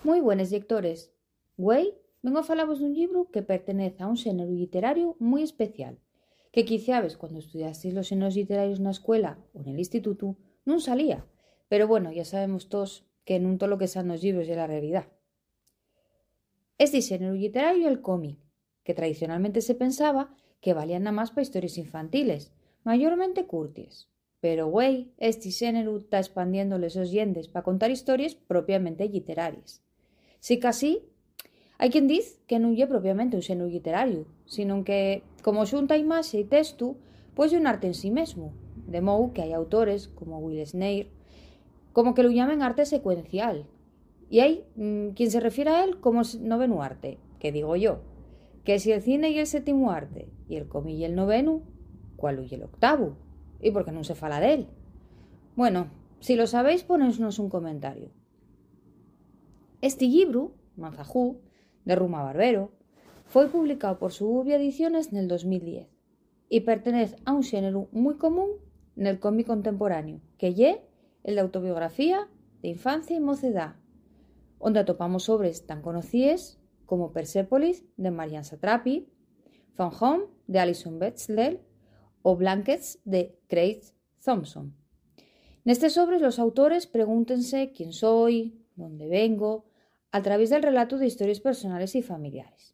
Moi buenas lectores. Güei, vengo a falavos dun libru que pertenece a un xénero literario moi especial, que quiciabes cuando estudiasteis los xéneros literarios na escuela ou nel institutu non salía, pero bueno, ya sabemos todos que non todo lo que san nos libros é la realidad. Este xénero literario é el cómic, que tradicionalmente se pensaba que valían nada más para historias infantiles, mayormente curtis. Pero, güey, este xénero está expandiendo les sos llendes para contar historias propiamente literarias. Si casi, hai quen diz que non é propiamente un xénero literario, sino que, como xunta imaxe e texto, pois é un arte en sí mesmo, de mou que hai autores, como Will Sneir, como que lo llamen arte secuencial. Y hay quien se refiere a él como noveno arte, que digo yo, que si el cine y el séptimo arte, y el cómic y el noveno, ¿cuál huye el octavo? ¿Y por qué no se fala de él? Bueno, si lo sabéis, ponéisnos un comentario. Este libro, Manzajú, de Ruma Barbero, foi publicado por Suburbia Ediciones nel 2010 y pertenece a un xénero moi común nel cómic contemporáneo, que lle el de autobiografía de infancia y mocedad, onde atopamos obres tan conocidas como Persepolis de Marianne Satrapi, Fan Home de Alison Bechdel o Blankets de Craig Thompson. Nestes obres los autores pregúntense quién soy, dónde vengo, a través del relato de historias personales y familiares.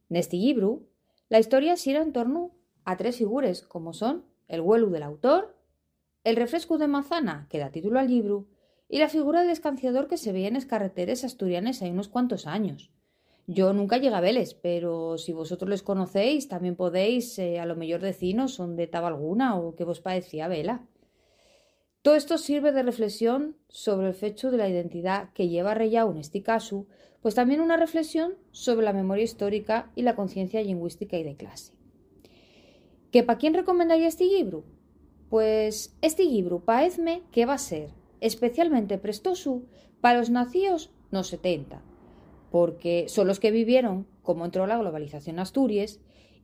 Neste libro, la historia xira en torno a tres figures, como son el huelu del autor, el refresco de manzana, que da título al libro, y la figura del escanciador que se veía en las carreteras asturianas hay unos cuantos años. Yo nunca llegué a verles, pero si vosotros les conocéis, también podéis, a lo mejor decinos dónde estaba alguna o qué vos parecía vela. Todo esto sirve de reflexión sobre el fecho de la identidad que lleva Reyau en este caso, pues también una reflexión sobre la memoria histórica y la conciencia lingüística y de clase. ¿Que para quién recomendaría este libro? Pues este libro paezme que va a ser especialmente prestoso para los nacidos nos 70, porque son los que vivieron cómo entró la globalización a Asturias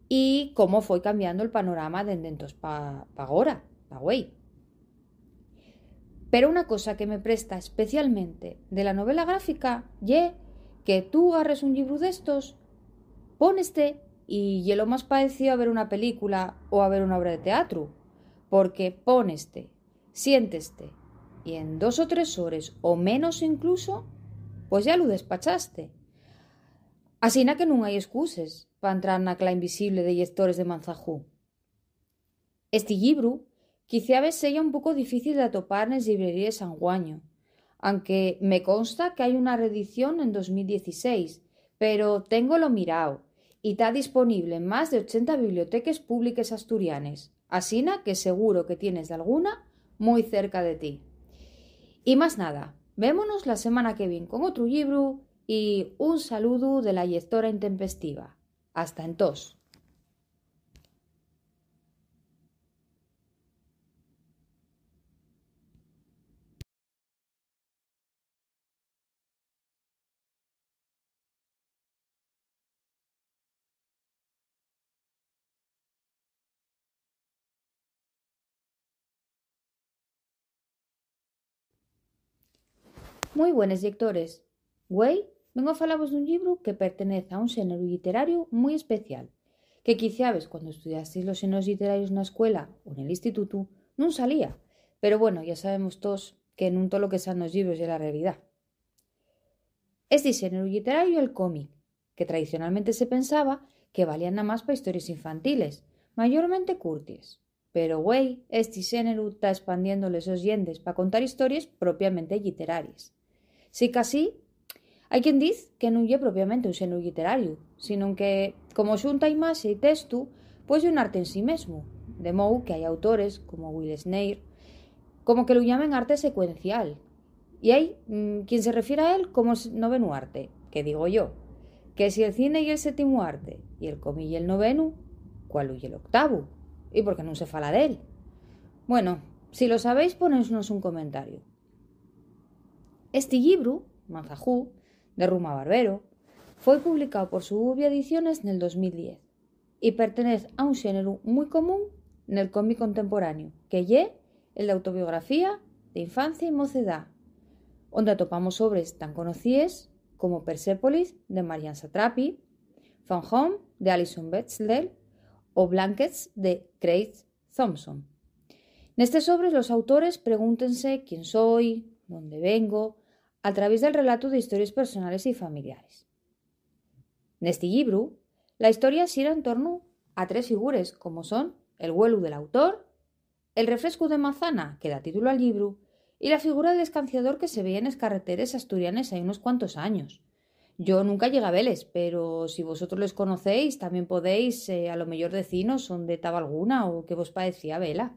y cómo fue cambiando el panorama dende entonces pa agora, pa güey. Pero una cosa que me presta especialmente de la novela gráfica ye que tú agarres un libro de estos, póneste y ye lo más parecido a ver una película o a ver una obra de teatro, porque póneste, siénteste y en 2 o 3 horas o menos incluso, pues ya lo despachaste. Asina que non hai excuses para entrar na cla invisible de lectores de Manzajú. Este libro quiciabes sella un pouco difícil de atopar nes librerías sanguaño, aunque me consta que hai unha reedición en 2016, pero téngolo mirao y está disponible en más de 80 bibliotecas públicas asturianes, asina que seguro que tienes de alguna muy cerca de ti. Y más nada, vémonos la semana que viene con otro libro y un saludo de la lectora intempestiva. Hasta entonces. Moi buenas lectores. Güei, vengo a falavos dun libro que pertenece a un xénero literario moi especial, que quiciabes cuando estudiasteis los xéneros literarios na escuela ou nel institutu non salía, pero bueno, ya sabemos todos que non todo lo que san nos libros é la realidad. Este xénero literario é el cómic, que tradicionalmente se pensaba que valían nada más para historias infantiles, mayormente curtis. Pero, güey, este xénero está expandiendo les sos llendes para contar historias propiamente literarias. Si casi, hai quen diz que non é propiamente un xénero literario, sino que, como xunta imaxe e texto, pois é un arte en sí mesmo, de mou que hai autores, como Will Sneir, como que lo llamen arte secuencial. Y hay quien se refiere a él como noveno arte, que digo yo, que si el cine y el séptimo arte, y el cómic y el noveno, ¿cuál huye el octavo? ¿Y por qué no se fala de él? Bueno, si lo sabéis, ponéisnos un comentario. Este libro, Manzajú, de Ruma Barbero, foi publicado por Suburbia Ediciones nel 2010 y pertenece a un xénero moi común nel cómic contemporáneo, que lle el de autobiografía de infancia y mocedad, onde atopamos obres tan conocidas como Persepolis, de Marianne Satrapi, From Home, de Alison Bechdel, o Blankets, de Craig Thompson. Nestes obres los autores pregúntense quién soy, dónde vengo, a través del relato de historias personales y familiares. Neste llibru, la historia xira en torno a 3 figures, como son el güelu del autor, el refrescu de manzana, que da título al libru, y la figura del escanciador que se veía en las carreteras asturianas hay unos cuantos años. Yo nunca llegué a veles, pero si vosotros les conocéis, también podéis, a lo mejor decinos onde estaba alguna o qué vos parecía vela.